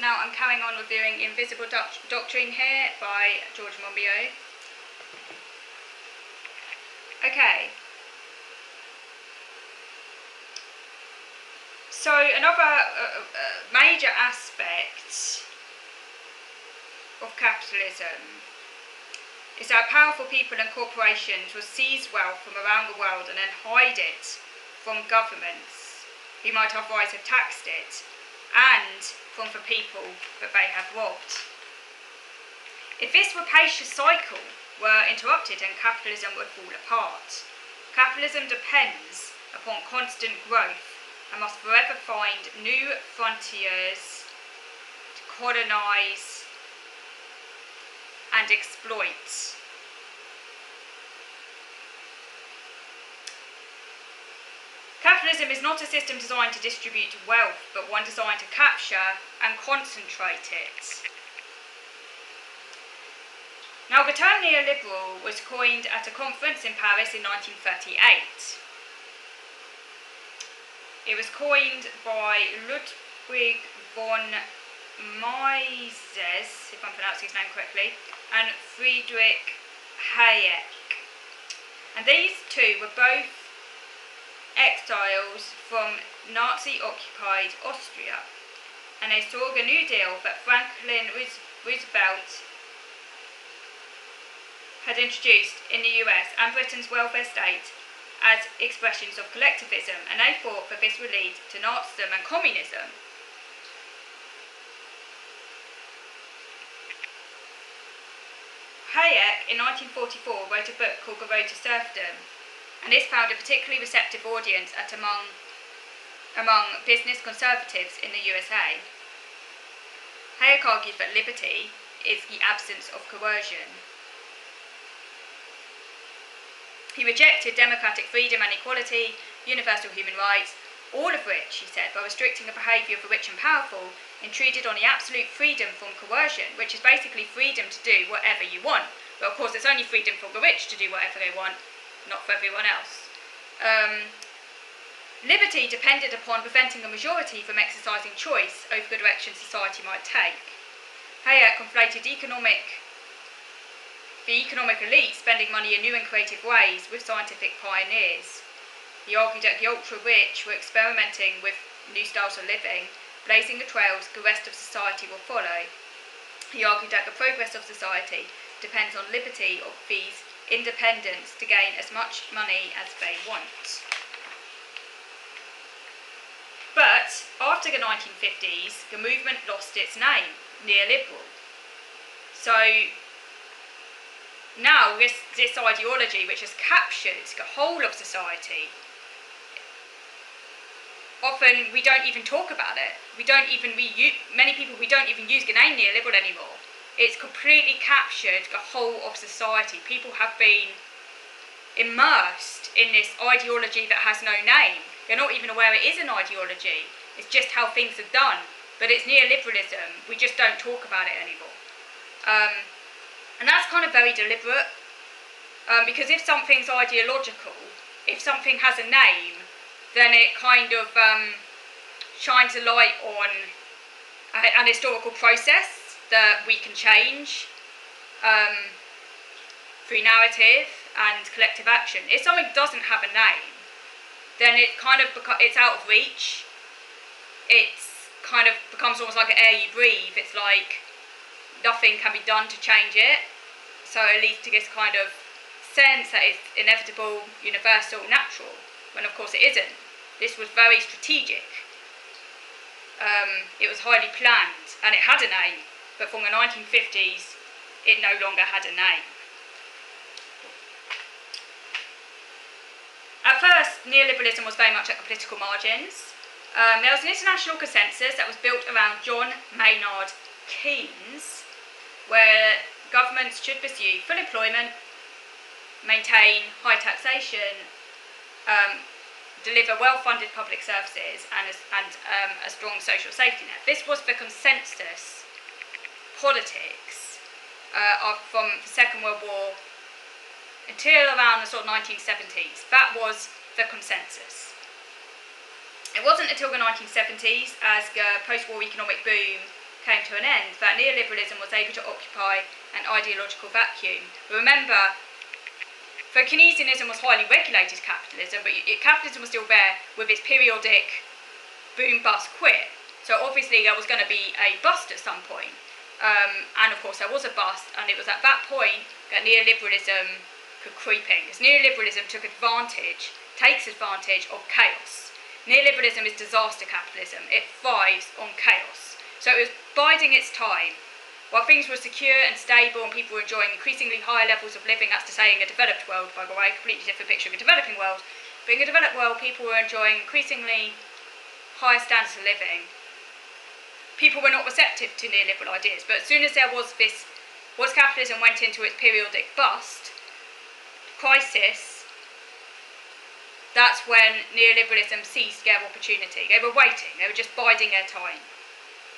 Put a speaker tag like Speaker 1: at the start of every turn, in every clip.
Speaker 1: So now I'm carrying on reviewing Invisible Doctrine here by George Monbiot. Okay. So another major aspect of capitalism is that powerful people and corporations will seize wealth from around the world and then hide it from governments who might otherwise have taxed it, and from the people that they have robbed. If this rapacious cycle were interrupted, then capitalism would fall apart. Capitalism depends upon constant growth and must forever find new frontiers to colonise and exploit. Capitalism is not a system designed to distribute wealth, but one designed to capture and concentrate it. Now, the term neoliberal was coined at a conference in Paris in 1938. It was coined by Ludwig von Mises, if I'm pronouncing his name correctly, and Friedrich Hayek. And these two were both exiles from Nazi-occupied Austria, and they saw the New Deal that Franklin Roosevelt had introduced in the US and Britain's welfare state as expressions of collectivism, and they thought that this would lead to Nazism and communism. Hayek, in 1944, wrote a book called The Road to Serfdom, and this found a particularly receptive audience among business conservatives in the USA. Hayek argued that liberty is the absence of coercion. He rejected democratic freedom and equality, universal human rights, all of which, he said, by restricting the behaviour of the rich and powerful, intruded on the absolute freedom from coercion, which is basically freedom to do whatever you want. But of course, it's only freedom for the rich to do whatever they want, not for everyone else. Liberty depended upon preventing a majority from exercising choice over the direction society might take. Hayek conflated the economic elite spending money in new and creative ways with scientific pioneers. He argued that the ultra-rich were experimenting with new styles of living, blazing the trails the rest of society will follow. He argued that the progress of society depends on liberty of these independents to gain as much money as they want. But after the 1950s, the movement lost its name, neoliberal. So now this ideology, which has captured the whole of society, often we don't even talk about it. Many people, we don't even use the name neoliberal anymore. It's completely captured the whole of society. People have been immersed in this ideology that has no name. They're not even aware it is an ideology. It's just how things are done. But it's neoliberalism. We just don't talk about it anymore. And that's kind of very deliberate. Because if something's ideological, if something has a name, then it kind of shines a light on an historical process that we can change through narrative and collective action. If something doesn't have a name, then it kind of it's out of reach. It's kind of becomes almost like an air you breathe. It's like nothing can be done to change it. So it leads to this kind of sense that it's inevitable, universal, natural, when of course it isn't. This was very strategic. It was highly planned, and it had a name. But from the 1950s, it no longer had a name. At first, neoliberalism was very much at the political margins. There was an international consensus that was built around John Maynard Keynes, where governments should pursue full employment, maintain high taxation, deliver well-funded public services, and a strong social safety net. This was the consensus politics from the Second World War until around the sort of 1970s. That was the consensus. It wasn't until the 1970s, as the post-war economic boom came to an end, that neoliberalism was able to occupy an ideological vacuum. Remember, though Keynesianism was highly regulated capitalism, but capitalism was still there with its periodic boom, bust, quit. So obviously there was going to be a bust at some point. And of course there was a bust, and it was at that point that neoliberalism could creep in, because neoliberalism takes advantage of chaos. Neoliberalism is disaster capitalism. It thrives on chaos. So it was biding its time. While things were secure and stable and people were enjoying increasingly higher levels of living, that's to say in a developed world, by the way, a completely different picture of a developing world, but in a developed world people were enjoying increasingly higher standards of living. People were not receptive to neoliberal ideas, but as soon as there was this, once capitalism went into its periodic bust, crisis, that's when neoliberalism seized their opportunity. They were waiting, they were just biding their time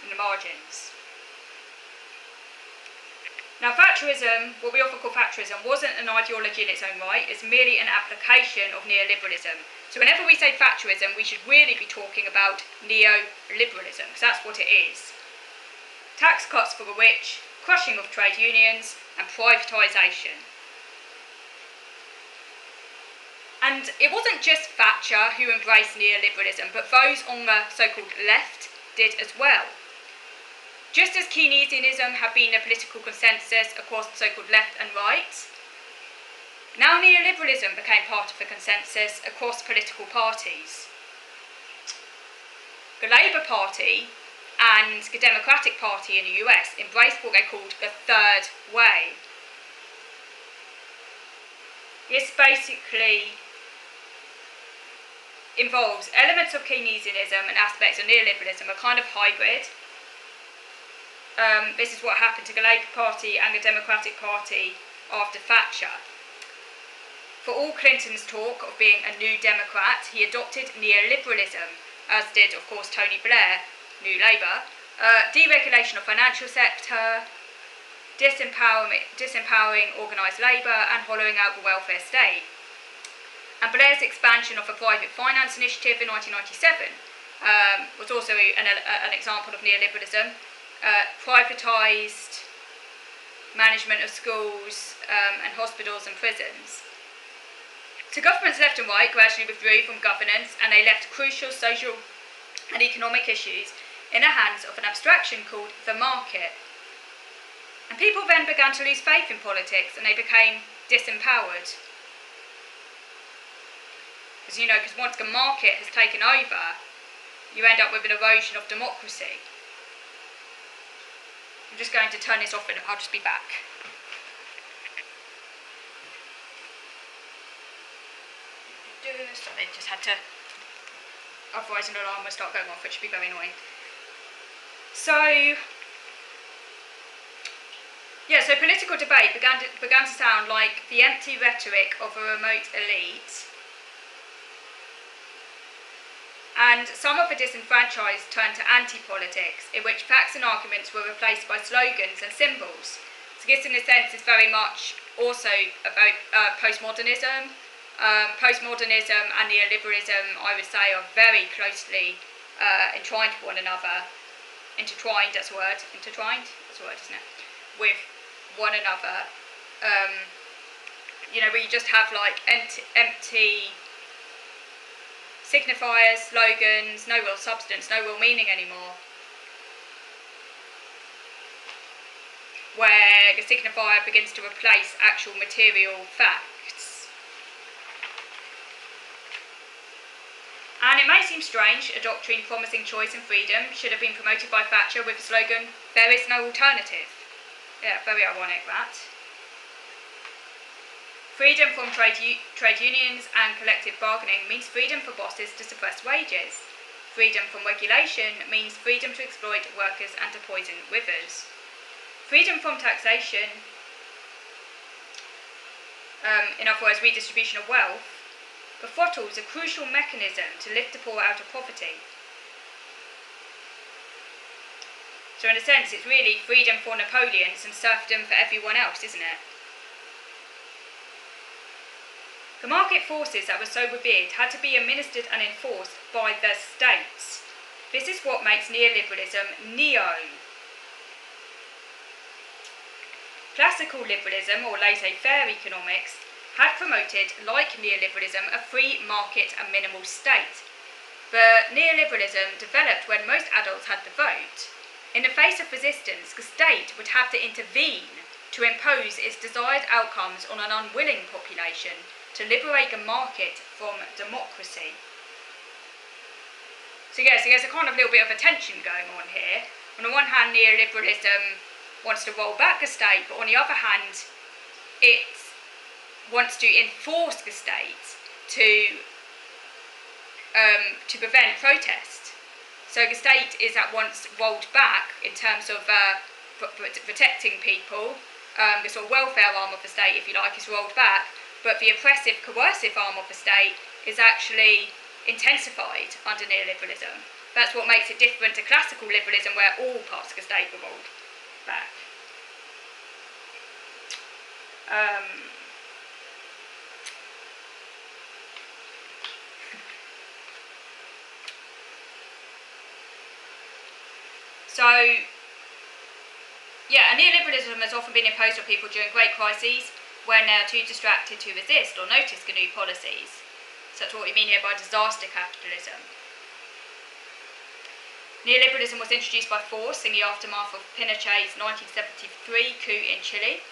Speaker 1: in the margins. Now Thatcherism, what we often call Thatcherism, wasn't an ideology in its own right, it's merely an application of neoliberalism. So whenever we say Thatcherism, we should really be talking about neoliberalism, because that's what it is. Tax cuts for the rich, crushing of trade unions, and privatisation. And it wasn't just Thatcher who embraced neoliberalism, but those on the so-called left did as well. Just as Keynesianism had been a political consensus across the so-called left and right, now neoliberalism became part of the consensus across political parties. The Labour Party and the Democratic Party in the US embraced what they called the third way. This basically involves elements of Keynesianism and aspects of neoliberalism, a kind of hybrid. This is what happened to the Labour Party and the Democratic Party after Thatcher. For all Clinton's talk of being a new Democrat, he adopted neoliberalism, as did, of course, Tony Blair, New Labour, deregulation of financial sector, disempowering organised labour, and hollowing out the welfare state. And Blair's expansion of a private finance initiative in 1997 was also an example of neoliberalism. Privatised management of schools and hospitals and prisons. So governments left and right gradually withdrew from governance, and they left crucial social and economic issues in the hands of an abstraction called the market. And people then began to lose faith in politics, and they became disempowered. Because once the market has taken over, you end up with an erosion of democracy. I'm just going to turn this off and I'll just be back. So they just had to, otherwise an alarm will start going off, which would be very annoying. So political debate began to sound like the empty rhetoric of a remote elite. And some of the disenfranchised turned to anti-politics, in which facts and arguments were replaced by slogans and symbols. So this, in a sense, is very much also about postmodernism. Postmodernism and neoliberalism, I would say, are very closely entwined with one another. Intertwined, that's a word. Intertwined? That's a word, isn't it? With one another. Where you just have like empty signifiers, slogans, no real substance, no real meaning anymore. Where the signifier begins to replace actual material facts. And it may seem strange, a doctrine promising choice and freedom should have been promoted by Thatcher with the slogan, "There is no alternative." Yeah, very ironic that. Freedom from trade unions and collective bargaining means freedom for bosses to suppress wages. Freedom from regulation means freedom to exploit workers and to poison rivers. Freedom from taxation, in other words, redistribution of wealth, befuddles a crucial mechanism to lift the poor out of poverty. So in a sense, it's really freedom for Napoleons and serfdom for everyone else, isn't it? The market forces that were so revered had to be administered and enforced by the states. This is what makes neoliberalism neo Classical liberalism, or laissez-faire economics, had promoted, like neoliberalism, a free market and minimal state. But neoliberalism developed when most adults had the vote. In the face of resistance, the state would have to intervene to impose its desired outcomes on an unwilling population to liberate the market from democracy. So there's a kind of little bit of a tension going on here. On the one hand, neoliberalism wants to roll back the state, but on the other hand, it wants to enforce the state to prevent protest. So the state is at once rolled back in terms of protecting people. The sort of welfare arm of the state, if you like, is rolled back, but the oppressive, coercive arm of the state is actually intensified under neoliberalism. That's what makes it different to classical liberalism, where all parts of the state were rolled back. Neoliberalism has often been imposed on people during great crises when they are too distracted to resist or notice the new policies. So that's what we mean here by disaster capitalism. Neoliberalism was introduced by force in the aftermath of Pinochet's 1973 coup in Chile,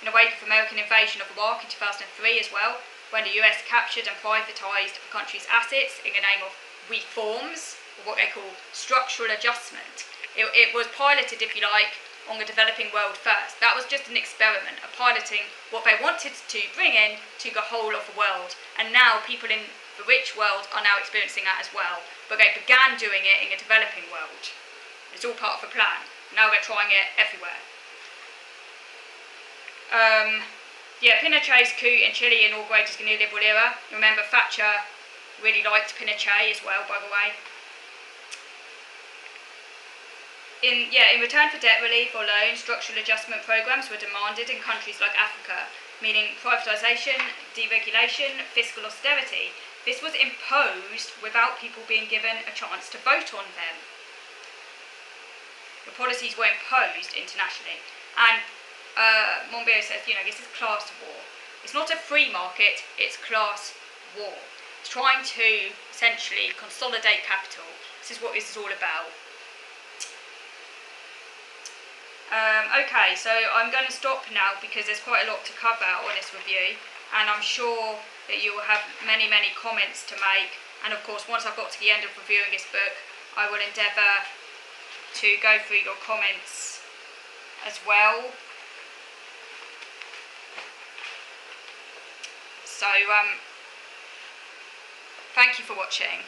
Speaker 1: in the wake of American invasion of Iraq in 2003 as well, when the US captured and privatised the country's assets in the name of reforms, or what they call structural adjustment. It was piloted, if you like, on the developing world first. That was just an experiment, a piloting what they wanted to bring in to the whole of the world. And now people in the rich world are now experiencing that as well. But they began doing it in the developing world. It's all part of a plan. Now they're trying it everywhere. Pinochet's coup in Chile inaugurated the neoliberal era. Remember, Thatcher really liked Pinochet as well, by the way. In return for debt relief or loans, structural adjustment programs were demanded in countries like Africa, meaning privatisation, deregulation, fiscal austerity. This was imposed without people being given a chance to vote on them. The policies were imposed internationally. And Monbiot says, this is class war. It's not a free market, it's class war. It's trying to essentially consolidate capital. This is what this is all about. Okay, so I'm going to stop now because there's quite a lot to cover on this review, and I'm sure that you will have many, many comments to make. And of course, once I've got to the end of reviewing this book, I will endeavour to go through your comments as well. So, thank you for watching.